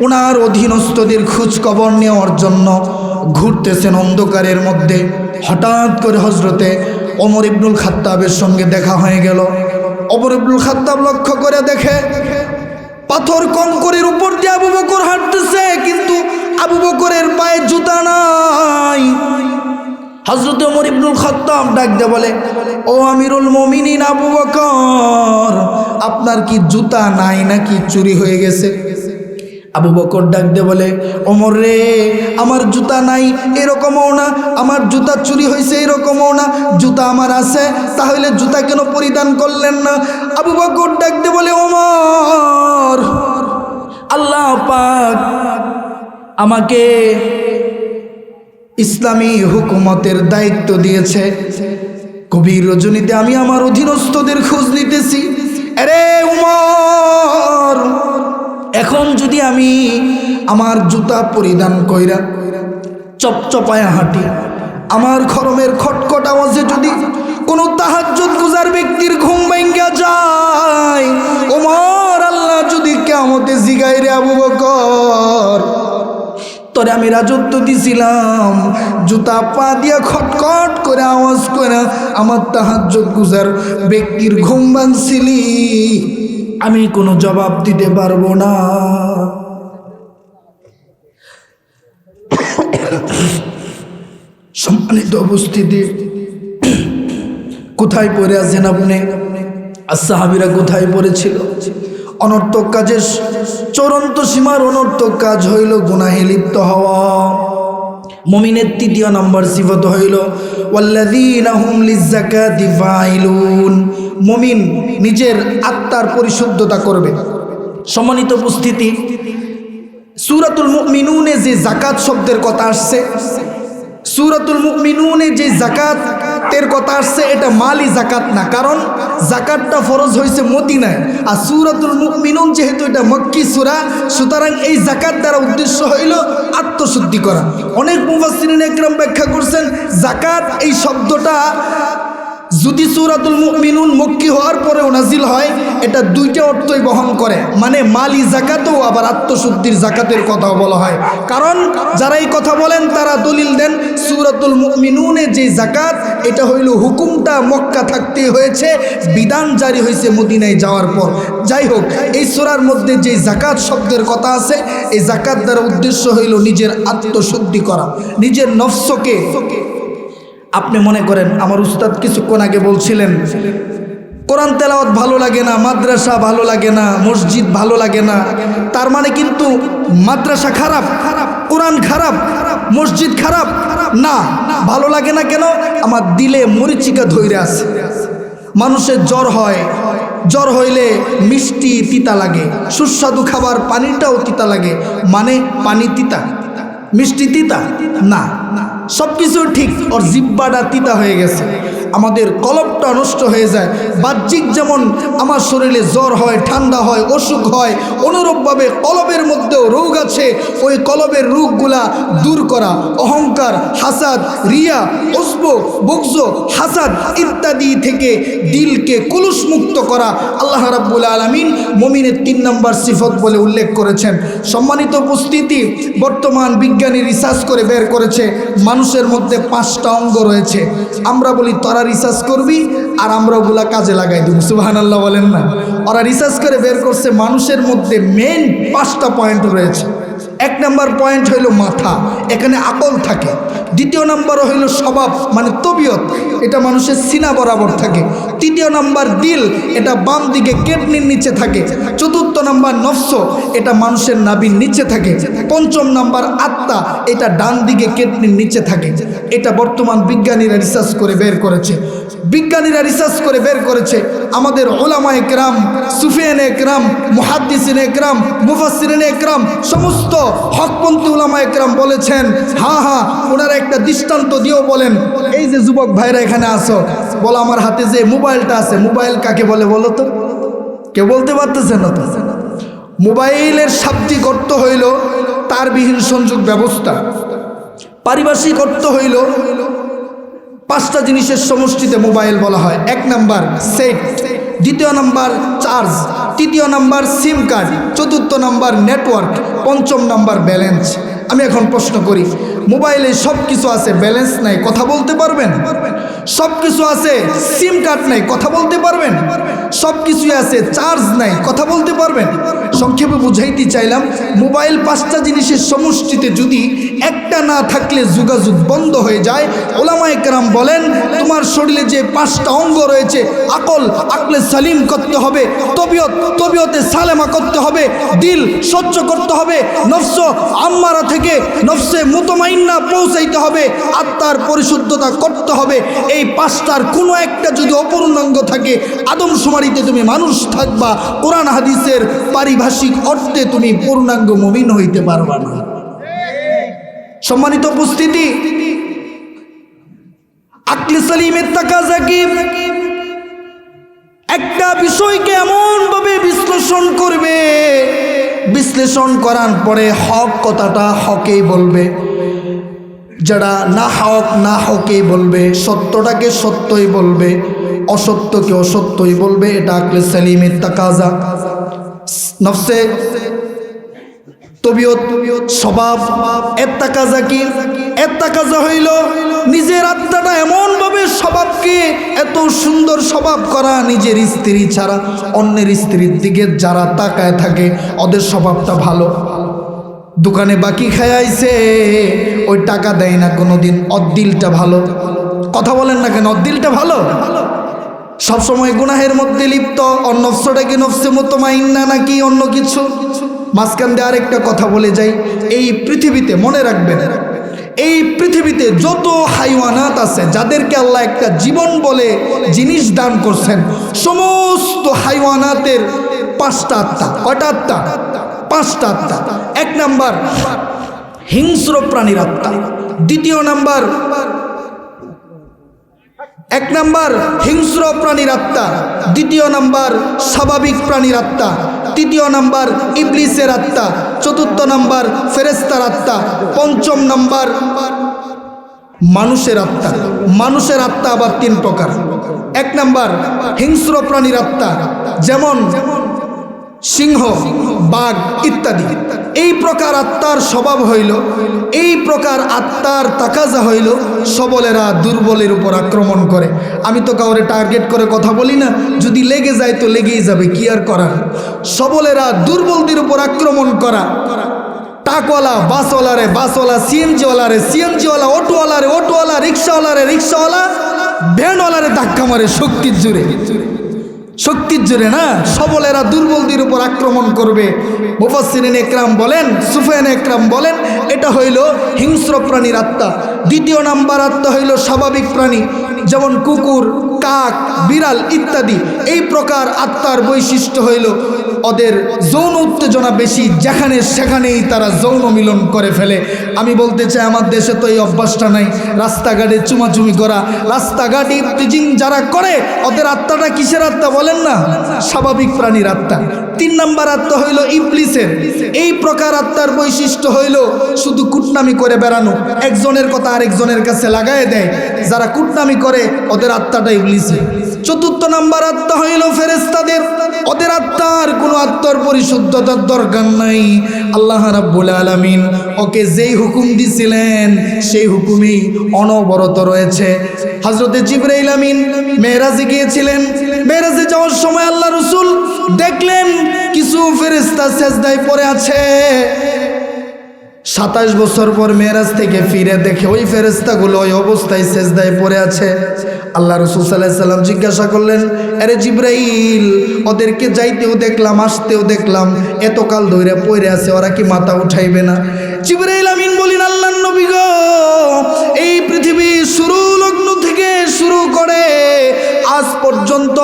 ওনার অধীনস্থদের খোঁজ খবর নেওয়ার জন্য ঘুরতেছেন অন্ধকারের মধ্যে, হঠাৎ করে হযরতে ওমর ইবনুল খাত্তাবের সঙ্গে দেখা হয়ে গেল। ওমর ইবনুল খাত্তাব লক্ষ্য করে দেখে পাথর কঙ্করের উপর দিয়ে আবু বকর হাঁটতেছে, কিন্তু আবু বকরের পায়ে জুতা নাই। হযরত ওমর ইবনুল খাত্তাব ডাক দিয়ে বলে, ও আমিরুল মুমিনিন আবু বকর, আপনার কি জুতা নাই নাকি চুরি হয়ে গেছে? আবু বকর ডাক দিয়ে বলে, ওমর রে, আমার জুতা নাই এরকমও না, আমার জুতা চুরি হয়েছে এরকমও না, জুতা আমার আছে, তাহলে জুতা কেন পরিধান করলেন না? আবু বকর ডাক দিয়ে বলে, ওমর, আল্লাহ পাক আমাকে ইসলামী হুকুমতের দায়িত্ব দিয়েছে, গভীর রজনীতে আমি আমার অধীনস্থদের খোঁজ নিতেছি। আরে ওমর, এখন যদি আমি আমার জুতা পরিধান কইরা চপচপায়া হাঁটি, আমার খরমের খটখট আওয়াজে যদি কোনো তাহাজ্জুদ গুজার ব্যক্তির ঘুম ভাঙ্গা যায়, ওমর, আল্লাহ যদি কিয়ামতে জিগায় রে আবু বকর, তোরে আমি রাজত্ব দিছিলাম, জুতা পা দিয়া খটখট করে আওয়াজ করে আমার তাহাজ্জুদ গুজার ব্যক্তির ঘুম ভাঙছিলি, আমি কোনো জবাব দিতে পারবো না। সম্মানিত উপস্থিতি, কোথায় পড়ে আছেন আপনি? আর সাহাবীরা কোথায় পড়েছিল? অনর্থক কাজের চূড়ান্ত সীমার অনর্থক কাজ হইল গুনাহে লিপ্ত হওয়া। মুমিনের ৩য় নম্বর সিফত হইল ওয়াল্লাযীনা হুম লিয-যাকাতি ফাইলুন। মুমিন নিজের আত্মার পরিশুদ্ধতা করবে। সম্মানিত উপস্থিতি, সূরাতুল মুমিনুনে যে যাকাত শব্দের কথা আসছে, সূরাতুল মুমিনুনে যে যাকাতের কথা আসছে এটা মালি যাকাত না, কারণ যাকাতটা ফরজ হয়েছে মদিনায়, আর সূরাতুল মুমিনুন যেহেতু এটা মক্কি সূরা, সুতরাং এই যাকাত দ্বারা উদ্দেশ্য হইল আত্মশুদ্ধি করা। অনেক মুফাসসিরিন ইকরাম ব্যাখ্যা করছেন যাকাত এই শব্দটা যদি সূরাতুল মুমিনুন মক্কি হওয়ার পরেও নাজিল হয়, এটা দুইটা অর্থই বহন করে, মানে মালি যাকাতও আবার আত্মশুদ্ধির যাকাতের কথাও বলা হয়। কারণ যারা এই কথা বলেন তারা দলিল দেন সূরাতুল মুমিনুনে যে যাকাত এটা হইল হুকুমটা মক্কা থাকতে হয়েছে, বিধান জারি হয়েছে মদিনায় যাওয়ার পর। যাই হোক, এই সূরার মধ্যে যে যাকাত শব্দের কথা আছে, এই যাকাত দ্বারা উদ্দেশ্য হইল নিজের আত্মশুদ্ধি করা, নিজের নফসকে। আপনি মনে করেন আমার উস্তাদ কিছুক্ষণ আগে বলছিলেন কোরআন তেলাওয়াত ভালো লাগে না, মাদ্রাসা ভালো লাগে না, মসজিদ ভালো লাগে না, তার মানে কিন্তু মাদ্রাসা খারাপ, কোরআন খারাপ, মসজিদ খারাপ না। ভালো লাগে না কেন? আমার দিলে মরিচিকা ধইরা আছে। মানুষের জ্বর হয়, জ্বর হইলে মিষ্টি তিতা লাগে, সুস্বাদু খাবার পানিটাও তিতা লাগে, মানে পানি তিতা, মিষ্টি তিতা না, সব কিছু ঠিক, ওর জিব্বাটা তিতা হয়ে গেছে। আমাদের কলবটা নষ্ট হয়ে যায়। বাহ্যিক যেমন আমার শরীরে জ্বর হয়, ঠান্ডা হয়, অসুখ হয়, অনুরূপভাবে কলবের মধ্যেও রোগ আছে। ওই কলবের রোগগুলা দূর করা, অহংকার, হাসাদ, রিয়া, উসব, বুগজ, হাসাদ ইত্যাদি থেকে দিলকে কুলুষমুক্ত করা আল্লাহ রাব্বুল আলামিন মুমিনের 3 নম্বর সিফত বলে উল্লেখ করেছেন। সম্মানিত উপস্থিতি, বর্তমান বিজ্ঞানী রিসার্চ করে বের করেছে মানুষের মধ্যে 5টা অঙ্গ রয়েছে। আমরা বলি তরারি রিসার্চ করবি আর আমরা ওগুলা কাজে লাগাই দিব। সুবহানাল্লাহ বলেন না। ওরা রিসার্চ করে বের করছে মানুষের মধ্যে মেইন 5টা পয়েন্ট রয়েছে। 1 নাম্বার পয়েন্ট হইল মাথা, এখানে আকল থাকে। 2য় নাম্বার হইল স্বভাব মানে তবিয়ত, এটা মানুষের সিনা বরাবর থাকে। 3য় নাম্বার দিল, এটা বাম দিকে কিডনির নিচে থাকে। 4র্থ নাম্বার নফস, এটা মানুষের নাভির নিচে থাকে। 5ম নাম্বার আত্মা, এটা ডান দিকে কিডনির নিচে থাকে। এটা বর্তমান বিজ্ঞানীরা রিসার্চ করে বের করেছে। বিজ্ঞানীরা রিসার্চ করে বের করেছে। আমাদের উলামায়ে কেরাম, সুফিয়ানে কেরাম, মুহাদ্দিসিনে কেরাম, মুফাসসিরিনে কেরাম, সমস্ত হকপন্থী উলামায়ে কেরাম বলেছেন, হ্যাঁ ওনারা একটা দৃষ্টান্ত দিয়েও বলেন। এই যে যুবক ভাইরা এখানে আসো, বলো আমার হাতে যে মোবাইলটা আছে, মোবাইল কাকে বলে বলো তো? কেউ বলতে পারতেছে না তো। মোবাইলের শাব্দিক অর্থ হইল তারবিহীন সংযোগ ব্যবস্থা। পারিভাষিক অর্থ হইল 5টা জিনিসের সমষ্টিতে মোবাইল বলা হয়। 1 নাম্বার সেট, 2য় নাম্বার চার্জ, 3য় নাম্বার সিম কার্ড, 4র্থ নাম্বার নেটওয়ার্ক, 5ম নাম্বার ব্যালেন্স। আমি এখন প্রশ্ন করি, মোবাইলে সব কিছু আছে, ব্যালেন্স নাই, কথা বলতে পারবেন? সব কিছু আছে, সিম কার্ড নাই, কথা বলতে পারবেন? সব কিছুই আছে, চার্জ নাই, কথা বলতে পারবেন? সংক্ষেপে বুঝাইতে চাইলাম, মোবাইল 5টা জিনিসের সমষ্টিতে যদি একটা না থাকলে যোগাযোগ বন্ধ হয়ে যায়। উলামায়ে কেরাম বলেন তোমার শরীরে যে 5টা অঙ্গ রয়েছে, আকলে সালিম করতে হবে, তবিয়তে সালেমা করতে হবে, দিল সহ্য করতে হবে, নফস আম্মারা থেকে নফসে মুতমাইন্না পৌঁছাইতে হবে, আত্মার পরিশুদ্ধতা করতে হবে। এই 5টার কোনো একটা যদি অপূর্ণাঙ্গ থাকে, আদমশুমারিতে তুমি মানুষ থাকবা, কোরআন হাদিসের পারিভাষিক অর্থে তুমি পূর্ণাঙ্গ মুমিন হইতে পারবা না। সম্মানিত উপস্থিতি, আকলে সালিমের তাকাজা কি? একটা বিষয়কে এমনভাবে বিশ্লেষণ করবে, বিশ্লেষণ করার পরে হক কথাটা হকেই বলবে, যারা না হকেই বলবে, সত্যটাকে সত্যই বলবে, অসত্যকে অসত্যই বলবে। এটা আকলে সালিমের তাকাজা। নফসে তবিয়ত স্বভাব এর তাকাজা কি? এর তাকাজা হইল নিজের আত্মাটা এমনভাবে স্বভাবকে এত সুন্দর স্বভাব করা, নিজের স্ত্রী ছাড়া অন্যের স্ত্রীর দিকে যারা তাকায় থাকে ওদের স্বভাবটা ভালো। দোকানে বাকি খাইছে, ওই টাকা দেয় না কোনোদিন, ওর দিলটা ভালো। কথা বলেন না কেন? ওর দিলটা ভালো। সবসময় গুনাহের মধ্যে লিপ্ত, ওর নফসটা কি নফসে মুতমাইন্না নাকি অন্য কিছু? মাঝখান দিয়ে আরেকটা কথা বলে যাই, এই পৃথিবীতে মনে রাখবেন, এই পৃথিবীতে যত হাইওয়ানাত আছে, যাদেরকে আল্লাহ একটা জীবন বলে জিনিস দান করছেন, সমস্ত হাইওয়ানাতের 5টা আত্মা। কয়টা আত্মা? 5টা আত্মা। 1 নাম্বার হিংস্র প্রাণীর আত্মা, 2য় নাম্বার 1 নাম্বার হিংস্র প্রাণীর আত্মা, 2য় নাম্বার স্বাভাবিক প্রাণীর আত্মা, 3য় নাম্বার ইবলিসের আত্মা, 4র্থ নাম্বার ফেরেশতার আত্মা, 5ম নাম্বার মানুষের আত্মা। মানুষের আত্মা আবার 3 প্রকার। 1 নাম্বার হিংস্র প্রাণীর আত্মা, যেমন সিংহ, বাঘ ইত্যাদি। এই প্রকার আত্মার স্বভাব হইল, এই প্রকার আত্মার তাকাজা হইল সবলেরা দুর্বলের উপর আক্রমণ করে। আমি তো কাউরে টার্গেট করে কথা বলি না, যদি লেগে যায় তো লেগেই যাবে, কি আর করার। সবলেরা দুর্বলদের উপর আক্রমণ করা। টাকওয়ালা বাসওয়ালারে বাসওয়ালা, সিএনজিওয়ালারে সিএনজিওয়ালা, অটোওয়ালারে অটোওয়ালা, রিক্সাওয়ালারে রিক্সাওয়ালা, ভ্যানওয়ালারে ধাক্কা মারে শক্তির জোরে। শক্তির জোরে না, সবলেরা দুর্বলদের উপর আক্রমণ করবে। মুফাসসিরিনে ইকরাম বলেন, সুফিয়ানে ইকরাম বলেন, এটা হইল হিংস্র প্রাণীর আত্মা। 2য় নাম্বার আত্মা হইল স্বাভাবিক প্রাণী, যেমন কুকুর, কাক, বিড়াল ইত্যাদি। এই প্রকার আত্মার বৈশিষ্ট্য হইল ওদের যৌন উত্তেজনা বেশি, যেখানে সেখানেই তারা যৌন মিলন করে ফেলে। আমি বলতে চাই আমার দেশে তো এই অভ্যাসটা নাই, রাস্তাঘাটে চুমাচুমি করা, রাস্তাঘাটে ইফতিজিং যারা করে ওদের আত্মাটা কিসের আত্মা বলেন না? স্বাভাবিক প্রাণীর আত্মা। 3 নাম্বার আত্মা হইল ইবলিসের। এই প্রকার আত্মার বৈশিষ্ট্য হইল শুধু কুটনামি করে বেড়ানো, একজনের কথা আরেকজনের কাছে লাগায় দেয়। যারা কুটনামি করে ওদের আত্মাটা ইবলিসের। 4র্থ নাম্বার আত্মা হইল ফেরেশতাদের। ওদের আত্মার কোনো আত্মার পরিশুদ্ধতার দরকার নাই। আল্লাহ রাব্বুল আলামিন ওকে যেই হুকুম দিছিলেন সেই হুকুমই অনবরত রয়েছে। হযরতে জিবরাইল আমিন মেরাজে গিয়েছিলেন। মেরাজে যাওয়ার সময় আল্লাহ রাসূল দেখলেন কিছু ফেরেশতা সেজদায় পড়ে আছে। 27 বছর পর মেরাজ থেকে ফিরে দেখে ওই ফেরেশতাগুলো ওই অবস্থায় সেজদায় পড়ে আছে। আল্লাহ রাসূল সাল্লাল্লাহু আলাইহি সাল্লাম জিজ্ঞাসা করলেন, আরে জিবরাইল, ওদেরকে যাইতেও দেখলাম আসতেও দেখলাম, এতকাল ধরে পড়ে আছে, ওরা কি মাথা উঠাইবে না? জিবরাইল আমিন বলেন, আল্লাহর নবী গো, এই পৃথিবীর শুরু লগ্ন থেকে শুরু করে আজ পর্যন্ত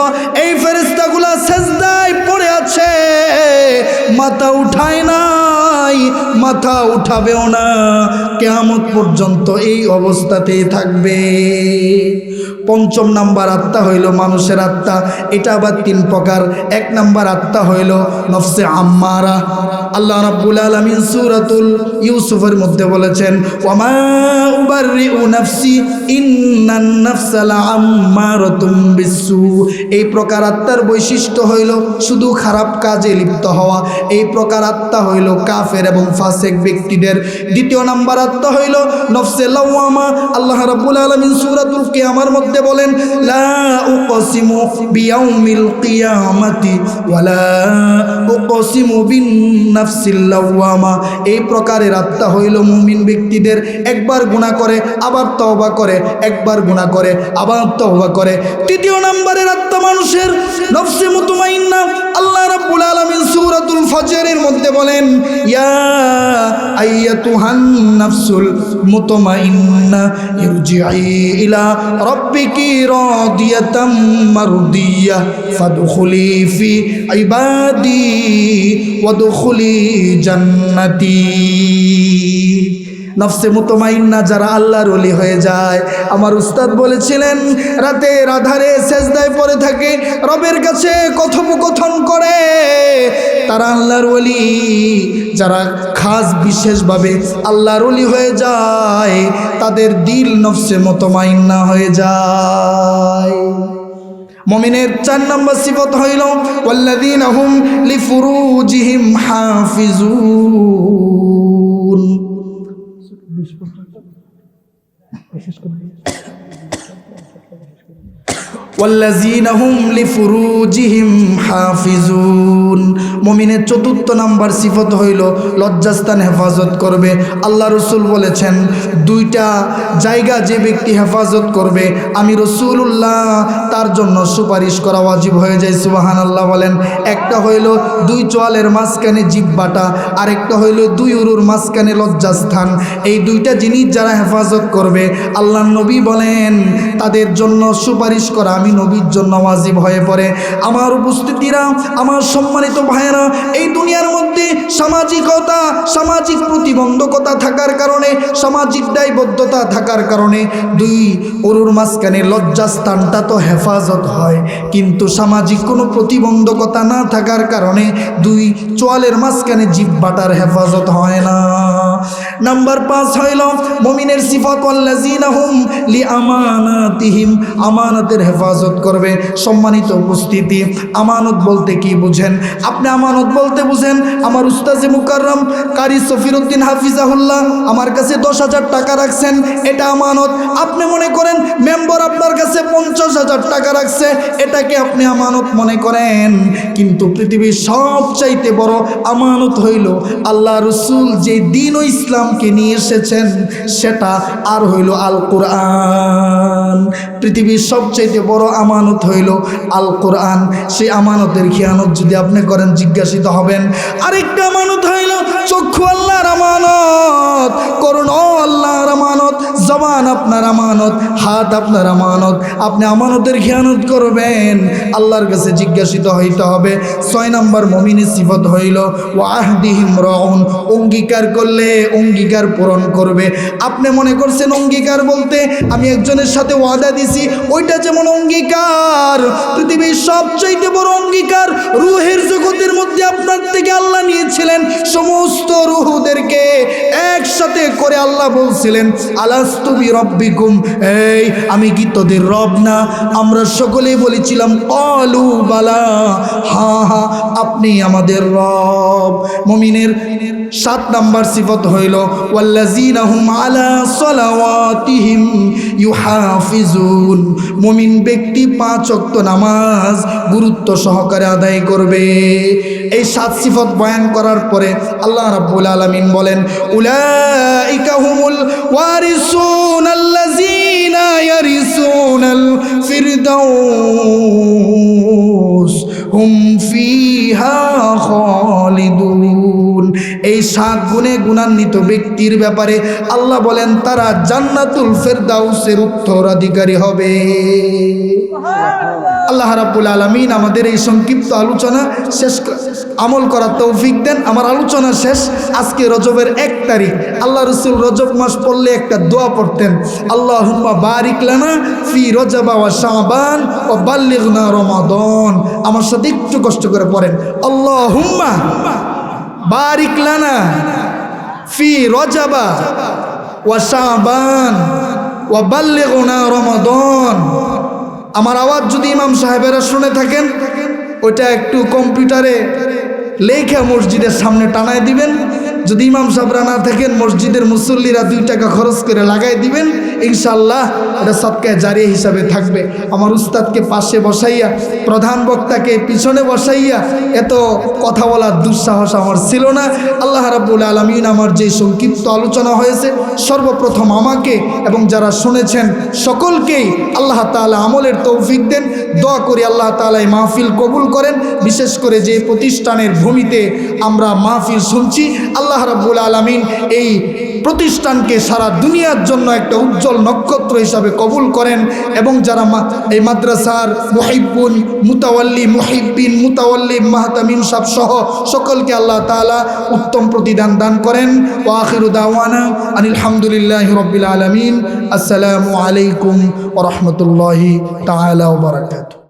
এই ফেরেশতাগুলো সেজদায় পড়ে আছে, মাথা উঠায় নাই, মাথা উঠাবেও না, কিয়ামত পর্যন্ত এই অবস্থাতেই থাকবে। ৫ম নাম্বার আত্মা হইল মানুষের আত্মা। এটা আবার ৩ প্রকার। ১ নাম্বার আত্মা হইল নফসে আম্মারা। আল্লাহ রাব্বুল আলামিন সূরাতুল ইউসুফের মধ্যে বলেছেন, ওয়ামা উবাররিউ নাফসি ইন্নান নাফসা লাআম্মারাতুম বিসসু। এই প্রকার আত্মার বৈশিষ্ট্য হইল শুধু খারাপ কাজে লিপ্ত হওয়া। এই প্রকার আত্মা হইল কাফের এবং ফাসিক ব্যক্তিদের। ২য় নাম্বার আত্মা হইল নফসে লাওয়ামা। আল্লাহ রাব্বুল আলামিন সূরাতুল কিয়ামার মধ্যে বলেন, লা উকসিমু বিয়াউমিল কিয়ামাতি ওয়ালা উকসিমু বিন নাফসিল লাওয়ামা। এই প্রকারের আত্মা হইল মুমিন ব্যক্তিদের। একবার গুনাহ করে আবার তওবা করে, একবার গুনাহ করে আবার তওবা করে। ৩য় নম্বরের আত্মা মানুষের নফসে মুতমাইন্না। আল্লাহ রাব্বুল আলামিন সূরাতুল ফজরের মধ্যে বলেন, ইয়া আইয়াতুহান নাফসুল মুতমাইন্না ইরজিই ইলা রাব্বিকি রাদিয়াতাম মারদিয়া ফাদখুলি ফি ইবাদি ওয়াদখুলি জান্নাতি। নফসে মুতমাইন্না যারা আল্লাহর ওলি হয়ে যায়, আমার উস্তাদ বলেছিলেন, রাতের আধারে সেজদায় পড়ে থাকে, রবের কাছে কথোপকথন করে, তারা আল্লাহর ওলি। যারা খাস বিশেষভাবে আল্লাহর ওলি হয়ে যায়, তাদের দিল নফসে মুতমাইন্না হয়ে যায়। মুমিনের ৪ নম্বর সিফত হইল ওয়াল্লাযীনা হুম লিফুরুজিহিম হাফিজুন। ওয়াল্লাযীনা হুম লিফুরুজিহিম হাফিজুন। মুমিনের ৪র্থ নাম্বার সিফত হইল লজ্জাস্থান হেফাজত করবে। আল্লাহ রাসূল বলেছেন, 2টা জায়গা যে ব্যক্তি হেফাজত করবে, আমি রাসূলুল্লাহ তার জন্য সুপারিশ করা ওয়াজিব হয়ে যায়। সুবহানাল্লাহ বলেন। একটা হইল 2 চোয়ালের মাঝখানে জিহ্বাটা, আরেকটা হইল 2 উরুর মাঝখানে লজ্জাস্থান। এই 2টা জিনিস যারা হেফাজত করবে, আল্লাহর নবী বলেন তাদের জন্য সুপারিশ করা আমি নবীর জন্য ওয়াজিব হয়ে পড়ে। আমার উপস্থিতিরা, আমার সম্মানিত ভাইয়েরা, এই দুনিয়ার মধ্যে সামাজিকতা, সামাজিক প্রতিবন্ধকতা থাকার কারণে, সামাজিক দায়বদ্ধতা থাকার কারণে 2 উরুর মাঝখানে লজ্জাস্থানটা তো হেফাজত হয়, কিন্তু সামাজিক কোনো প্রতিবন্ধকতা না থাকার কারণে 2 চোয়ালের মাঝখানে জিহ্বাটার হেফাজত হয় না। নাম্বার 5 হইল মুমিনের সিফাত ওয়াল্লাযীনা হুম লিআমানাতিহিম। আমানতের হেফাজত করবে। সম্মানিত উপস্থিতি, আমানত বলতে কি বুঝেন? আপনি আমানত বলতে বুঝেন, আমার উস্তাজে মুকাররম কারি সফিরউদ্দিন হাফিজাহুল্লাহ আমার কাছে 10,000 টাকা রাখছেন, এটা আমানত। আপনি মনে করেন মেম্বার আপনার কাছে 50,000 টাকা রাখছে, এটাকে আপনি আমানত মনে করেন, কিন্তু পৃথিবীর সবচাইতে বড় আমানত হইল আল্লাহ রাসূল যে দ্বীন ও ইসলামকে নিয়ে এসেছেন, সেটা আর হইল আল কোরআন। পৃথিবীর সবচাইতে বড় আমানত হইল আল কোরআন। সেই আমানতের খেয়ানত যদি আপনি করেন, জিজ্ঞাসিত হবেন। আরেকটা আমানত হইল চক্ষু আল্লাহর আমানত, করুণ আল্লাহর আমানত, জবান আপনার আমানত, হাত আপনার আমানত। আপনি আমানতের খেয়ানত করবেন, আল্লাহর কাছে জিজ্ঞাসিত হইতে হবে। 6 নম্বর মুমিনের সিফত হইল ওয়াহদিহিম রাউন। অঙ্গীকার করলে অঙ্গীকার পূরণ করবে। আপনি মনে করছেন অঙ্গীকার বলতে আমি একজনের সাথে ওয়াদা দিছি, ওইটা যেমন অঙ্গীকার, পৃথিবীর সবচাইতে বড় অঙ্গীকার রূহের জগতের মধ্যে আপনার থেকে আল্লাহ নিয়েছিলেন সমস্ত রূহদেরকে একসাথে করে আল্লাহ বলছিলেন আলাস্তু বিরব্বিকুম, এই আমি কি তোদের রব না? আমরা সকলেই বলেছিলাম ক্বালু বালা, হ্যাঁ হ্যাঁ আপনি আমাদের রব। মুমিনের 7 নাম্বার সিফত হইল ওয়াল্লাযীনা হুম আলা সালাওয়াতিহিম ইউহাফিজুন। মুমিন ব্যক্তি 5 ওয়াক্ত নামাজ গুরুত্ব সহকারে আদায় করবে। এই 7 সিফত বয়ান করার পরে আল্লাহ রাব্বুল আলামিন বলেন উলাইকা হুমুল ওয়ারিসুন আল্লাযীনা ইয়ারিসুনাল ফিরদাউস হুম ফিহা খালিদুন। এই 7 গুণে গুণান্বিত ব্যক্তির ব্যাপারে আল্লাহ বলেন তারা জান্নাতুল ফেরদাউসের উত্তরাধিকারী হবে। আল্লাহ রাব্বুল আলামিন আমাদের এই সংক্ষিপ্ত আলোচনা শেষ আমল করার তৌফিক দেন। আমার আলোচনা শেষ। আজকে রজবের 1 তারিখ। আল্লাহ রাসূল রজব মাস পড়লে একটা দোয়া পড়তেন, আল্লাহুম্মা বারিক লানা ফি রজবা ওয়া শাবান ওয়া বাল্লিগনা রমাদান। আমার সাথে একটু কষ্ট করে পড়েন, আল্লাহুম্মা বারিক লানা ফি রজবা ওয়া শাবান ওয়া বাল্লিগনা রমাদান। আমার আওয়াজ যদি ইমাম সাহেবেরা শুনে থাকেন, ওইটা একটু কম্পিউটারে লেখা মসজিদের সামনে টানায় দিবেন। যদি ইমাম সাহেবরা না থাকেন, মসজিদের মুসল্লিরা 2 টাকা খরচ করে লাগাই দিবেন, ইনশাআল্লাহ এটা সদকায়ে জারিয়া হিসাবে থাকবে। আমার উস্তাদকে পাশে বসাইয়া, প্রধান বক্তাকে পিছনে বসাইয়া এত কথা বলার দুঃসাহস আমার ছিল না। আল্লাহ রাব্বুল আলামিন আমার যে সংক্ষিপ্ত আলোচনা হয়েছে, সর্বপ্রথম আমাকে এবং যারা শুনেছেন সকলকেই আল্লাহ তাআলা আমলের তৌফিক দেন। দোয়া করি আল্লাহ তাআলা এই মাহফিল কবুল করেন। বিশেষ করে যে প্রতিষ্ঠানের ভূমিতে আমরা মাহফিল শুনছি, আল্লাহ রাব্বুল আলামিন এই প্রতিষ্ঠানকে সারা দুনিয়ার জন্য একটা উজ্জ্বল নক্ষত্র হিসাবে কবুল করেন। এবং যারা এই মাদ্রাসার মুহিব্বুন, মুতাওয়াল্লি, মুহিব্বিন, মুতাওয়াল্লি, মাহতামিম সাহেব সহ সকলকে আল্লাহ তাআলা উত্তম প্রতিদান দান করেন। ওয়া আখিরু দাওয়ানা আনিল হামদুলিল্লাহি রাব্বিল আলামিন। আসসালামু আলাইকুম ওয়া রাহমাতুল্লাহি তাআলা ওয়া বারাকাতুহু।